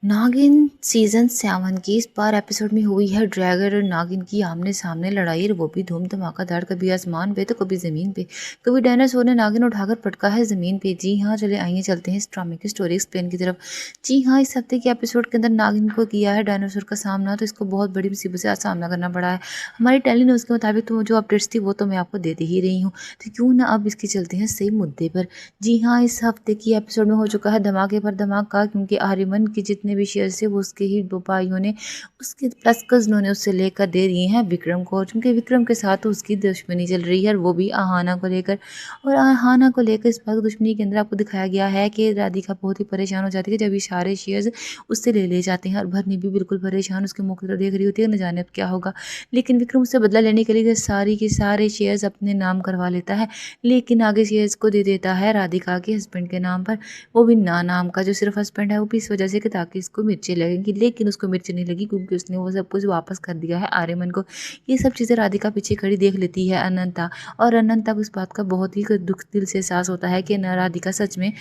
नागिन सीजन 7 की इस बार एपिसोड में हुई है ड्रैगन और नागिन की आमने सामने लड़ाई और वो भी धूम धमाकादार। कभी आसमान पे तो कभी जमीन पे। कभी डायनासोर ने नागिन उठाकर पटका है जमीन पे। जी हाँ, चले आइए चलते हैं इस ड्रामे की स्टोरी एक्सप्लेन की तरफ। जी हाँ, इस हफ्ते के एपिसोड के अंदर नागिन को किया है डायनासोर का सामना, तो इसको बहुत बड़ी मुसीबत से सामना करना पड़ा है। हमारी टेली न्यूज़ के मुताबिक तो जो अपडेट्स थी वो तो मैं आपको देती ही रही हूँ, तो क्यों ना अब इसकी चलते हैं सही मुद्दे पर। जी हाँ, इस हफ्ते की एपिसोड में हो चुका है धमाके पर धमाका, क्योंकि आर्यमन के जितने भी शेयर थे वो उसके ही दो भाइयों ने, उसके प्लस कजनों ने उससे लेकर दे दिए हैं विक्रम को, क्योंकि विक्रम के साथ तो उसकी दुश्मनी चल रही है, और वो भी आहाना को लेकर। और आहाना को लेकर इस बात की दुश्मनी के अंदर आपको दिखाया गया है कि राधिका बहुत ही परेशान हो जाती है जब ये सारे शेयर्स उससे ले ले जाते हैं, और भरनी भी बिल्कुल परेशान उसके मुख की तरफ देख रही होती है, न जाने अब क्या होगा। लेकिन विक्रम उससे बदला लेने के लिए सारी के सारे शेयर्स अपने नाम करवा लेता है, लेकिन आगे शेयर्स को दे देता है राधिका के हस्बैंड के नाम पर, वो भी ना नाम का जो सिर्फ हस्बैंड है, वो भी इस वजह से कि ताकि इसको मिर्ची लगेगी। लेकिन उसको मिर्ची नहीं लगी, क्योंकि उसने वो सब कुछ वापस कर दिया है आर्यमन को। ये सब चीज़ें राधिका पीछे खड़ी देख लेती है अनंता, और अनंता को इस बात का बहुत ही दुख दिल से एहसास होता है कि न राधिका सच में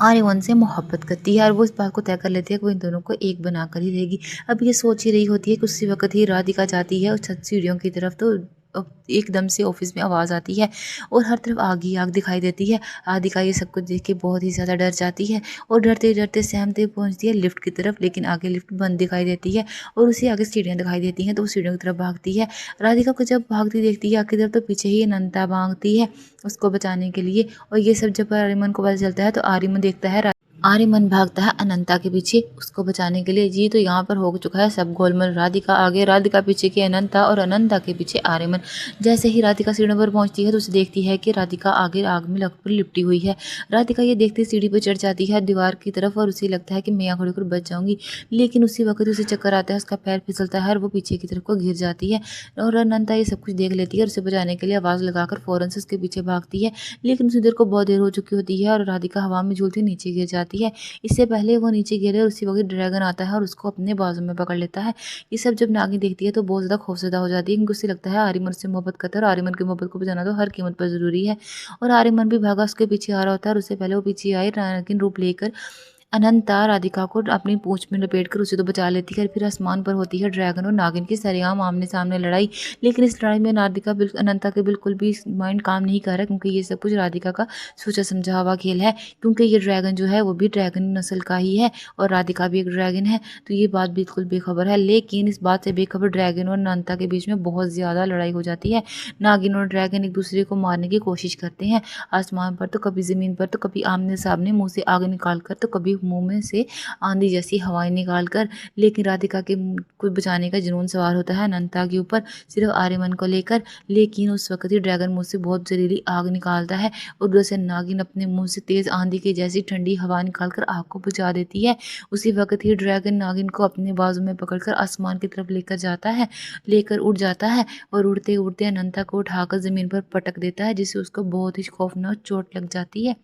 आर्यमन से मोहब्बत करती है, और वो इस बात को तय कर लेती है कि वो इन दोनों को एक बनाकर ही रहेगी। अब ये सोच ही रही होती है कि उसी वक्त ही राधिका जाती है उस छत सीढ़ियों की तरफ, तो एकदम से ऑफिस में आवाज़ आती है और हर तरफ आग ही आग दिखाई देती है। राधिका ये सब कुछ देख के बहुत ही ज़्यादा डर जाती है, और डरते डरते सहमते पहुंचती है लिफ्ट की तरफ, लेकिन आगे लिफ्ट बंद दिखाई देती है और उसी आगे सीढ़ियाँ दिखाई देती हैं, तो वो सीढ़ियों की तरफ भागती है। राधिका को जब भागती देखती है आगे की तरफ, तो पीछे ही अनंता भागती है उसको बचाने के लिए। और ये सब जब आर्यमन को पता चलता है, तो आर्यमन देखता है, आर्यमन भागता है अनंता के पीछे उसको बचाने के लिए। जी, तो यहाँ पर हो चुका है सब गोलमाल। राधिका आगे, राधिका पीछे की अनंता, और अनंता के पीछे आर्यमन। जैसे ही राधिका सीढ़ियों पर पहुंचती है, तो उसे देखती है कि राधिका आगे आग में लगकर लिपटी हुई है। राधिका ये देखती सीढ़ी पर चढ़ जाती है दीवार की तरफ, और उसे लगता है कि मैं यहाँ खड़ी होकर बच जाऊंगी, लेकिन उसी वक्त उसे चक्कर आता है, उसका पैर फिसलता है और वो पीछे की तरफ को गिर जाती है। और अनंता ये सब कुछ देख लेती है और उसे बचाने के लिए आवाज़ लगाकर फौरन से उसके पीछे भागती है, लेकिन उसी देर को बहुत देर हो चुकी होती है और राधिका हवा में झूलती नीचे गिर जाती है। इससे पहले वो नीचे गिरे, और उसी वक्त ड्रैगन आता है और उसको अपने बाजू में पकड़ लेता है। ये सब जब नागिन देखती है तो बहुत ज़्यादा खौफजदा हो जाती है, क्योंकि उसे लगता है आर्यमन से मोहब्बत करता है, और आर्यमन की मोहब्बत को बचाना तो हर कीमत पर ज़रूरी है। और आर्यमन भी भागा उसके पीछे आ रहा होता है, और उससे पहले वो पीछे आए नागिन रूप लेकर। अनंता राधिका को अपनी पूंछ में लपेटकर उसे तो बचा लेती है, फिर आसमान पर होती है ड्रैगन और नागिन की सरेआम आमने सामने लड़ाई। लेकिन इस लड़ाई में राधिका अनंता के बिल्कुल भी माइंड काम नहीं कर रहा, क्योंकि ये सब कुछ राधिका का सोचा समझा हुआ खेल है, क्योंकि ये ड्रैगन जो है वो भी ड्रैगन नस्ल का ही है, और राधिका भी एक ड्रैगन है, तो ये बात बिल्कुल बेखबर है। लेकिन इस बात से बेखबर ड्रैगन और अनंता के बीच में बहुत ज़्यादा लड़ाई हो जाती है। नागिन और ड्रैगन एक दूसरे को मारने की कोशिश करते हैं, आसमान पर तो कभी ज़मीन पर, तो कभी आमने सामने मुंह से आग निकाल कर, तो कभी मुंह में से आंधी जैसी हवाएं निकाल कर। लेकिन राधिका के को बचाने का जुनून सवार होता है अनंता के ऊपर, सिर्फ आर्यमन को लेकर। लेकिन उस वक्त ही ड्रैगन मुंह से बहुत जहरीली आग निकालता है, और उधर से नागिन अपने मुंह से तेज आंधी की जैसी ठंडी हवा निकालकर आग को बुझा देती है। उसी वक्त ही ड्रैगन नागिन को अपने बाजू में पकड़कर आसमान की तरफ लेकर उड़ जाता है, और उड़ते उड़ते अनंता को उठाकर जमीन पर पटक देता है, जिससे उसको बहुत ही खौफनाक चोट लग जाती है।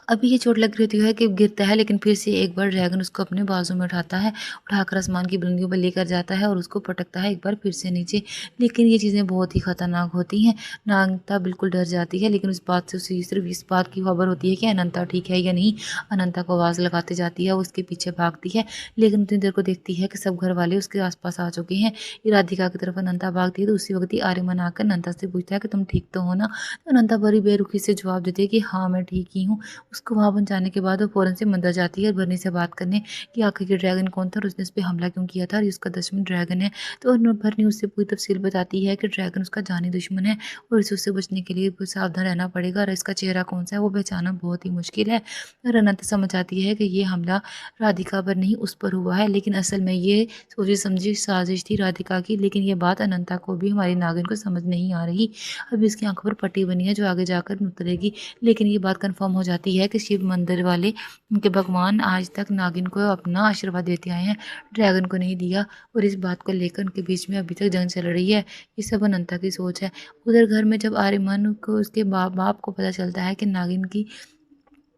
अभी ये चोट लग रही है कि गिरता है, लेकिन फिर से एक बार ड्रैगन उसको अपने बाजू में उठाता है, उठाकर आसमान की बुलंदियों पर लेकर जाता है और उसको पटकता है एक बार फिर से नीचे। लेकिन ये चीज़ें बहुत ही खतरनाक होती हैं। अनंता बिल्कुल डर जाती है, लेकिन उस बात से उसे सिर्फ इस बात की खबर होती है कि अनंता ठीक है या नहीं। अनंता को आवाज़ लगाते जाती है, उसके पीछे भागती है, लेकिन उतनी देर को देखती है कि सब घर वाले उसके आसपास आ चुके हैं। ये राधिका की तरफ अनंता भागती है, तो उसी वक्त ही आर्यमन आकर अनंता से पूछता है कि तुम ठीक तो हो ना। तो अनंता बड़ी बेरुखी से जवाब देती है कि हाँ, मैं ठीक ही हूँ। उसको वहाँ पहुँचाने के बाद वो फ़ौरन से मंदिर जाती है बर्नी से बात करने कि आखिर ये ड्रैगन कौन था और उसने उस पे हमला क्यों किया था, और ये उसका दुश्मन ड्रैगन है। तो बर्नी उससे पूरी तफसील बताती है कि ड्रैगन उसका जानी दुश्मन है, और इसे उससे बचने के लिए सावधान रहना पड़ेगा, और इसका चेहरा कौन सा है वो पहचानना बहुत ही मुश्किल है। और अनंत समझ आती है कि ये हमला राधिका पर नहीं उस पर हुआ है, लेकिन असल में ये सोची समझी साजिश थी राधिका की। लेकिन ये बात अनंता को भी हमारी नागिन को समझ नहीं आ रही। अभी इसकी आंखों पर पट्टी बनी है जो आगे जाकर उतरेगी। लेकिन ये बात कंफर्म हो जाती है कि शिव मंदिर वाले उनके भगवान आज तक नागिन को अपना आशीर्वाद देते आए हैं, ड्रैगन को नहीं दिया, और इस बात को लेकर उनके बीच में अभी तक जंग चल रही है। ये सब अनंता की सोच है। उधर घर में जब आर्यमन को उसके बाप को पता चलता है कि नागिन की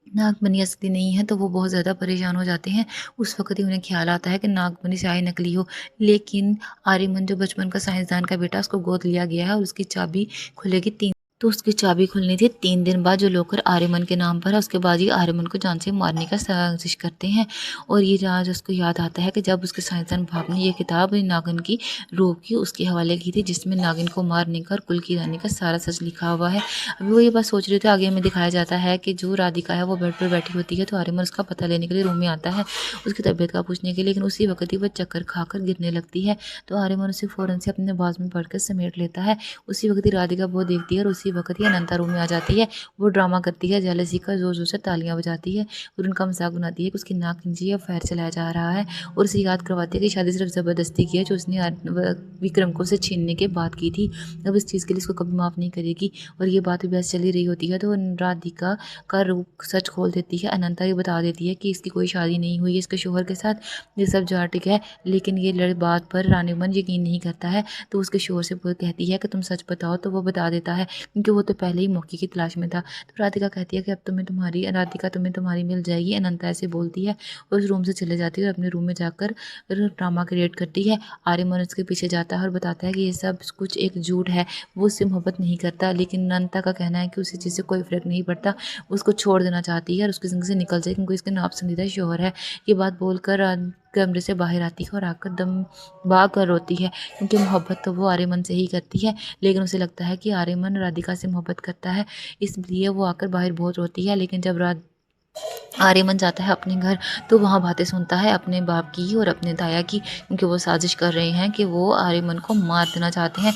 नागमणि असली नहीं है, तो वो बहुत ज़्यादा परेशान हो जाते हैं। उस वक्त ही उन्हें ख्याल आता है कि नागमणि शायद नकली हो, लेकिन आर्यमन जो बचपन का साइंसदान का बेटा, उसको गोद लिया गया है और उसकी चाबी खुलेगी 3 तो उसकी चाबी खुलनी थी 3 दिन बाद, जो लॉकर आर्यमन के नाम पर है। उसके बाद ये आर्यमन को जान से मारने का साजिश करते हैं और ये आज उसको याद आता है कि जब उसके साइंसदान बाप ने ये किताब नागिन की रूप की उसके हवाले की थी, जिसमें नागिन को मारने का और कुल की रानी का सारा सच लिखा हुआ है। अभी वो ये बात सोच रहे थे, आगे हमें दिखाया जाता है कि जो राधिका है वो बेड पर बैठी होती है, तो आर्यमन उसका पता लेने के लिए रूम में आता है, उसकी तबीयत का पूछने के लिए। लेकिन उसी वक्त ही वह चक्कर खाकर गिरने लगती है, तो आर्यमन उसे फ़ौरन से अपने बाज में पड़कर समेट लेता है। उसी वक्त ही राधिका वो देखती है और उसी वक्त ही अनंता रूम में आ जाती है। वो ड्रामा करती है, जेलसी का ज़ोर-ज़ोर से तालियां बजाती है और उनका मजाक बनाती है कि उसकी नाक नीचे अफेयर चलाया जा रहा है और उसे याद करवाती है कि शादी सिर्फ ज़बरदस्ती की है, जो उसने विक्रम को उसे छीनने के बाद की थी। अब इस चीज़ के लिए उसको कभी माफ़ नहीं करेगी। और ये बात भी बहस चली रही होती है, तो राधिका का रूप सच खोल देती है। अनंता ये बता देती है कि इसकी कोई शादी नहीं हुई है इसके शोहर के साथ, ये सब जाटिक है। लेकिन ये बात पर रानीमन यकीन नहीं करता है, तो उसके शोहर से वो कहती है कि तुम सच बताओ, तो वो बता देता है क्योंकि वो तो पहले ही मौके की तलाश में था। तो राधिका कहती है कि अब तुम्हें तुम्हारी मिल जाएगी। अनंता ऐसे बोलती है और उस रूम से चले जाती है और अपने रूम में जाकर ड्रामा क्रिएट करती है। आर्यमन उसके पीछे जाता है और बताता है कि ये सब कुछ एक झूठ है, वो उससे मोहब्बत नहीं करता। लेकिन अनंता का कहना है कि उसे चीज़ से कोई फ़र्क नहीं पड़ता, उसको छोड़ देना चाहती है और उसकी ज़िंदगी से निकल जाए क्योंकि इसके नापसंदीदा शोहर है। ये बात बोलकर कमरे से बाहर आती है और आकर दम भाग कर रोती है, क्योंकि मोहब्बत तो वो आर्यमन से ही करती है। लेकिन उसे लगता है कि आर्यमन राधिका से मोहब्बत करता है, इसलिए वो आकर बाहर बहुत रोती है। लेकिन जब आर्यमन जाता है अपने घर, तो वहाँ बातें सुनता है अपने बाप की और अपने दाया की, क्योंकि वो साजिश कर रहे हैं कि वो आर्यमन को मार देना चाहते हैं,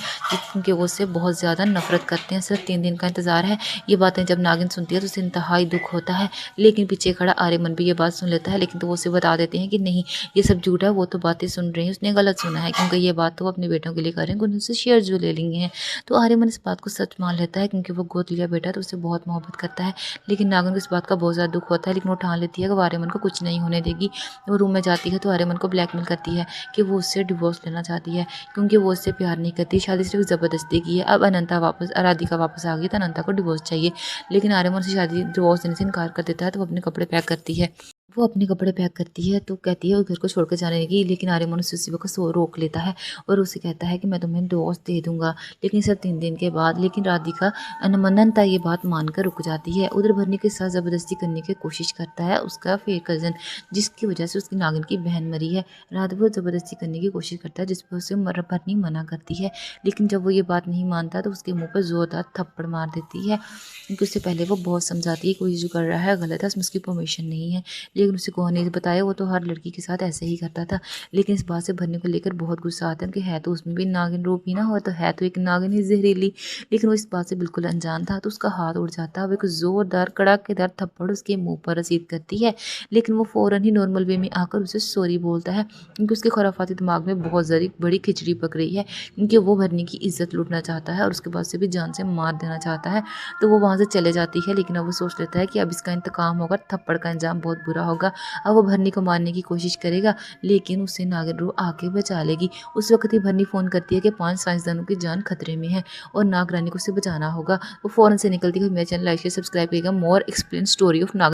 क्योंकि वो उससे बहुत ज़्यादा नफरत करते हैं। सिर्फ 3 दिन का इंतज़ार है। ये बातें जब नागिन सुनती है तो उसे इंतहाई दुख होता है। लेकिन पीछे खड़ा आर्यमन भी ये बात सुन लेता है, लेकिन तो वो उसे बता देते हैं कि नहीं, ये सब झूठ है, वो तो बातें सुन रहे हैं, उसने गलत सुना है, क्योंकि ये बात तो वो अपने बेटों के लिए कर रहे हैं, उनसे शेयर जो ले लेंगे हैं। तो आर्यमन इस बात को सच मान लेता है, क्योंकि वो गोद लिया बेटा तो उससे बहुत मोहब्बत करता है। लेकिन नागिन को इस बात का बहुत ज़्यादा दुख होता है, लेकिन वो ठान लेती है कि वो आर्यमन को कुछ नहीं होने देगी। वो रूम में जाती है तो आर्यमन को ब्लैकमेल करती है कि वो उससे डिवोर्स लेना चाहती है, क्योंकि वो उससे प्यार नहीं करती, शादी सिर्फ ज़बरदस्ती की है। अब राधिका वापस आ गई तो अनंता को डिवोर्स चाहिए, लेकिन आर्यमन से शादी डिवोर्स देने से इनकार कर देता है। तो वो अपने कपड़े पैक करती है। वो अपने कपड़े पैक करती है तो कहती है वो घर को छोड़कर जाने लगी, लेकिन आर्यमन उसे उसी वक्त रोक लेता है और उसे कहता है कि मैं तुम्हें डिवोर्स दे दूंगा, लेकिन सिर्फ 3 दिन के बाद। लेकिन राधिका अनमनता ये बात मानकर रुक जाती है। उधर भरनी के साथ ज़बरदस्ती करने की कोशिश करता है उसका फिर कज़न, जिसकी वजह से उसकी नागिन की बहन मरी है। रात भर ज़बरदस्ती करने की कोशिश करता है, जिस पर उसे भरनी मना करती है। लेकिन जब वो ये बात नहीं मानता तो उसके मुँह पर ज़ोरदार थप्पड़ मार देती है, क्योंकि उससे पहले वो बहुत समझाती है कोई जो कर रहा है गलत है, उसमें उसकी परमिशन नहीं है। लेकिन उसे कौन नहीं बताया, वो तो हर लड़की के साथ ऐसे ही करता था। लेकिन इस बात से भरने को लेकर बहुत गुस्सा आता है कि है तो उसमें भी नागिन रूप ही ना हो, तो है तो एक नागिन ही जहरीली। लेकिन वो इस बात से बिल्कुल अनजान था, तो उसका हाथ उड़ जाता है। वो एक जोरदार कड़ाकेदार थप्पड़ उसके मुंह पर रसीद करती है। लेकिन वो फ़ौरन ही नॉर्मल वे में आकर उसे सॉरी बोलता है, क्योंकि उसके खुराफाती दिमाग में बहुत बड़ी खिचड़ी पक रही है, क्योंकि वो भरनी की इज्जत लूटना चाहता है और उसके बाद से भी जान से मार देना चाहता है। तो वो वहाँ से चले जाती है, लेकिन अब वो सोच लेता है कि अब इसका इंतकाम होगा, थप्पड़ का अंजाम बहुत बुरा होगा। अब वो भरनी को मारने की कोशिश करेगा, लेकिन उसे नागिन रूह आके बचा लेगी। उस वक्त ही भरनी फ़ोन करती है कि 5 साइंसदानों की जान खतरे में है और नागरानी को उसे बचाना होगा। वो फ़ौरन से निकलती है। मेरा चैनल लाइक शेयर सब्सक्राइब करिएगा। मोर एक्सप्लेन स्टोरी ऑफ नाग